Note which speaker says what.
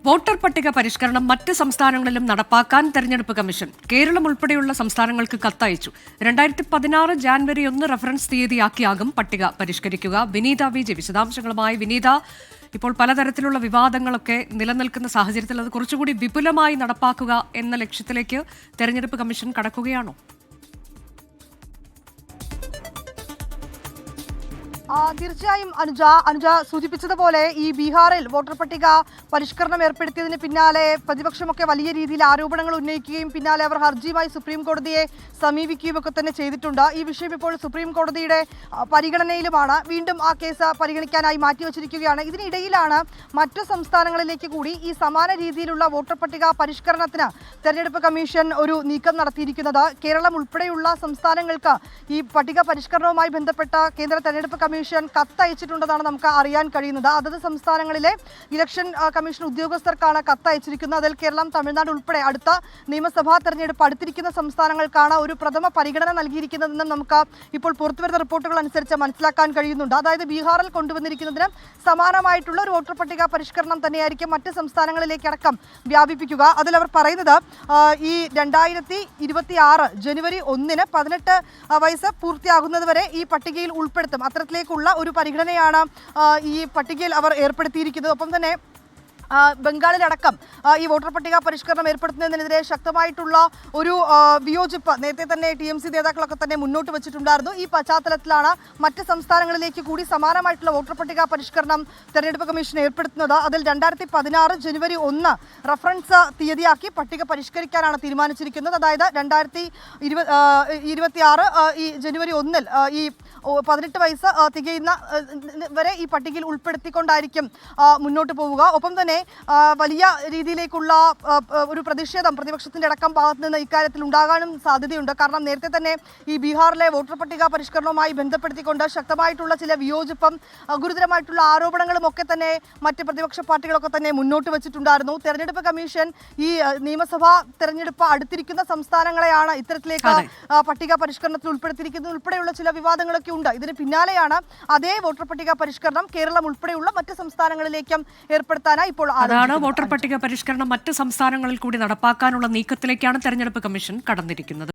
Speaker 1: Voter പട്ടിക പരിഷ്കരണം മറ്റ് സംസ്ഥാനങ്ങളിലും നടപ്പാക്കാൻ തെരഞ്ഞെടുപ്പ് കമ്മീഷൻ കേരളം ഉൾപ്പെടെയുള്ള സംസ്ഥാനങ്ങൾക്ക് കത്തയച്ചു. 2016 ജാനുവരി 1 റഫറൻസ് തീയതിയാക്കിയാകും പട്ടിക പരിഷ്കരിക്കുക. വിനീത വിജയ് വിശദാംശങ്ങളുമായി. വിനീത, ഇപ്പോൾ പലതരത്തിലുള്ള വിവാദങ്ങളൊക്കെ നിലനിൽക്കുന്ന സാഹചര്യത്തിൽ അത് കുറച്ചുകൂടി വിപുലമായി നടപ്പാക്കുക എന്ന ലക്ഷ്യത്തിലേക്ക് തെരഞ്ഞെടുപ്പ് കമ്മീഷൻ കടക്കുകയാണോ?
Speaker 2: തീർച്ചയായും അനുജ സൂചിപ്പിച്ചതുപോലെ ഈ ബീഹാറിൽ വോട്ടർ പട്ടിക പരിഷ്കരണം ഏർപ്പെടുത്തിയതിന് പിന്നാലെ പ്രതിപക്ഷമൊക്കെ വലിയ രീതിയിൽ ആരോപണങ്ങൾ ഉന്നയിക്കുകയും പിന്നാലെ അവർ ഹർജിയുമായി സുപ്രീം കോടതിയെ സമീപിക്കുകയും ഒക്കെ തന്നെ ചെയ്തിട്ടുണ്ട്. ഈ വിഷയം ഇപ്പോൾ സുപ്രീം കോടതിയുടെ പരിഗണനയിലുമാണ്. വീണ്ടും ആ കേസ് പരിഗണിക്കാനായി മാറ്റിവെച്ചിരിക്കുകയാണ്. ഇതിനിടയിലാണ് മറ്റു സംസ്ഥാനങ്ങളിലേക്ക് കൂടി ഈ സമാന രീതിയിലുള്ള വോട്ടർ പട്ടിക പരിഷ്കരണത്തിന് തെരഞ്ഞെടുപ്പ് കമ്മീഷൻ ഒരു നീക്കം നടത്തിയിരിക്കുന്നത്. കേരളം ഉൾപ്പെടെയുള്ള സംസ്ഥാനങ്ങൾക്ക് ഈ പട്ടിക പരിഷ്കരണവുമായി ബന്ധപ്പെട്ട കേന്ദ്ര തെരഞ്ഞെടുപ്പ് കമ്മീഷൻ കത്തയച്ചിട്ടുണ്ടെന്നാണ് നമുക്ക് അറിയാൻ കഴിയുന്നത്. അതത് സംസ്ഥാനങ്ങളിലെ ഇലക്ഷൻ കമ്മീഷൻ ഉദ്യോഗസ്ഥർക്കാണ് കത്തയച്ചിരിക്കുന്നത്. അതിൽ കേരളം, തമിഴ്നാട് ഉൾപ്പെടെ അടുത്ത നിയമസഭാ തെരഞ്ഞെടുപ്പ് അടുത്തിരിക്കുന്ന സംസ്ഥാനങ്ങൾക്കാണ് ഒരു പ്രഥമ പരിഗണന നൽകിയിരിക്കുന്നതെന്നും നമുക്ക് ഇപ്പോൾ പുറത്തുവരുന്ന റിപ്പോർട്ടുകൾ അനുസരിച്ച് മനസ്സിലാക്കാൻ കഴിയുന്നുണ്ട്. അതായത് ബീഹാറിൽ കൊണ്ടുവന്നിരിക്കുന്നതിന് സമാനമായിട്ടുള്ള ഒരു വോട്ടർ പട്ടിക പരിഷ്കരണം തന്നെയായിരിക്കും മറ്റ് സംസ്ഥാനങ്ങളിലേക്കടക്കം വ്യാപിപ്പിക്കുക. അതിൽ അവർ പറയുന്നത് ഈ 2026 ജനുവരി 1 18 വയസ്സ് പൂർത്തിയാകുന്നതുവരെ ഈ പട്ടികയിൽ ഉൾപ്പെടുത്തും. അത്തരത്തിലേക്കുള്ള ഒരു പരിഗണനയാണ് ഈ പട്ടികയിൽ അവർ ഏർപ്പെടുത്തിയിരിക്കുന്നത്. ഒപ്പം തന്നെ ബംഗാളിലടക്കം ഈ വോട്ടർ പട്ടിക പരിഷ്കരണം ഏർപ്പെടുത്തുന്നതിനെതിരെ ശക്തമായിട്ടുള്ള ഒരു വിയോജിപ്പ് നേരത്തെ തന്നെ TMC നേതാക്കളൊക്കെ തന്നെ മുന്നോട്ട് വെച്ചിട്ടുണ്ടായിരുന്നു. ഈ പശ്ചാത്തലത്തിലാണ് മറ്റ് സംസ്ഥാനങ്ങളിലേക്ക് കൂടി സമാനമായിട്ടുള്ള വോട്ടർ പട്ടിക പരിഷ്കരണം തെരഞ്ഞെടുപ്പ് കമ്മീഷൻ ഏർപ്പെടുത്തുന്നത്. അതിൽ 2016 ജനുവരി 1 റഫറൻസ് തീയതിയാക്കി പട്ടിക പരിഷ്കരിക്കാനാണ് തീരുമാനിച്ചിരിക്കുന്നത്. അതായത് 2026 ഈ ജനുവരി 1 ഈ 18 വയസ്സ് തികയുന്ന വരെ ഈ പട്ടികയിൽ ഉൾപ്പെടുത്തിക്കൊണ്ടായിരിക്കും മുന്നോട്ട് പോവുക. ഒപ്പം തന്നെ വലിയ രീതിയിലേക്കുള്ള ഒരു പ്രതിഷേധം പ്രതിപക്ഷത്തിന്റെ അടക്കം ഭാഗത്ത് നിന്ന് ഇക്കാര്യത്തിൽ ഉണ്ടാകാനും സാധ്യതയുണ്ട്. കാരണം നേരത്തെ തന്നെ ഈ ബീഹാറിലെ വോട്ടർ പട്ടിക പരിഷ്കരണവുമായി ബന്ധപ്പെടുത്തിക്കൊണ്ട് ശക്തമായിട്ടുള്ള ചില വിയോജിപ്പും ഗുരുതരമായിട്ടുള്ള ആരോപണങ്ങളും ഒക്കെ തന്നെ മറ്റ് പ്രതിപക്ഷ പാർട്ടികളൊക്കെ തന്നെ മുന്നോട്ട് വെച്ചിട്ടുണ്ടായിരുന്നു. തെരഞ്ഞെടുപ്പ് കമ്മീഷൻ ഈ നിയമസഭാ തെരഞ്ഞെടുപ്പ് അടുത്തിരിക്കുന്ന സംസ്ഥാനങ്ങളെയാണ് ഇത്തരത്തിലേക്ക് പട്ടിക പരിഷ്കരണത്തിൽ ഉൾപ്പെടുത്തിയിരിക്കുന്നത്. ഉൾപ്പെടെയുള്ള ചില വിവാദങ്ങളൊക്കെ ഉണ്ട്. ഇതിന് പിന്നാലെയാണ് അതേ വോട്ടർ പട്ടിക പരിഷ്കരണം കേരളം ഉൾപ്പെടെയുള്ള മറ്റ് സംസ്ഥാനങ്ങളിലേക്കും ഏർപ്പെടുത്താനായി ഇപ്പോൾ
Speaker 1: അതാണ് വോട്ടർ പട്ടിക പരിഷ്കരണം മറ്റ് സംസ്ഥാനങ്ങളിൽ കൂടി നടപ്പാക്കാനുള്ള നീക്കത്തിലേക്കാണ് തെരഞ്ഞെടുപ്പ് കമ്മീഷൻ കടന്നിരിക്കുന്നത്.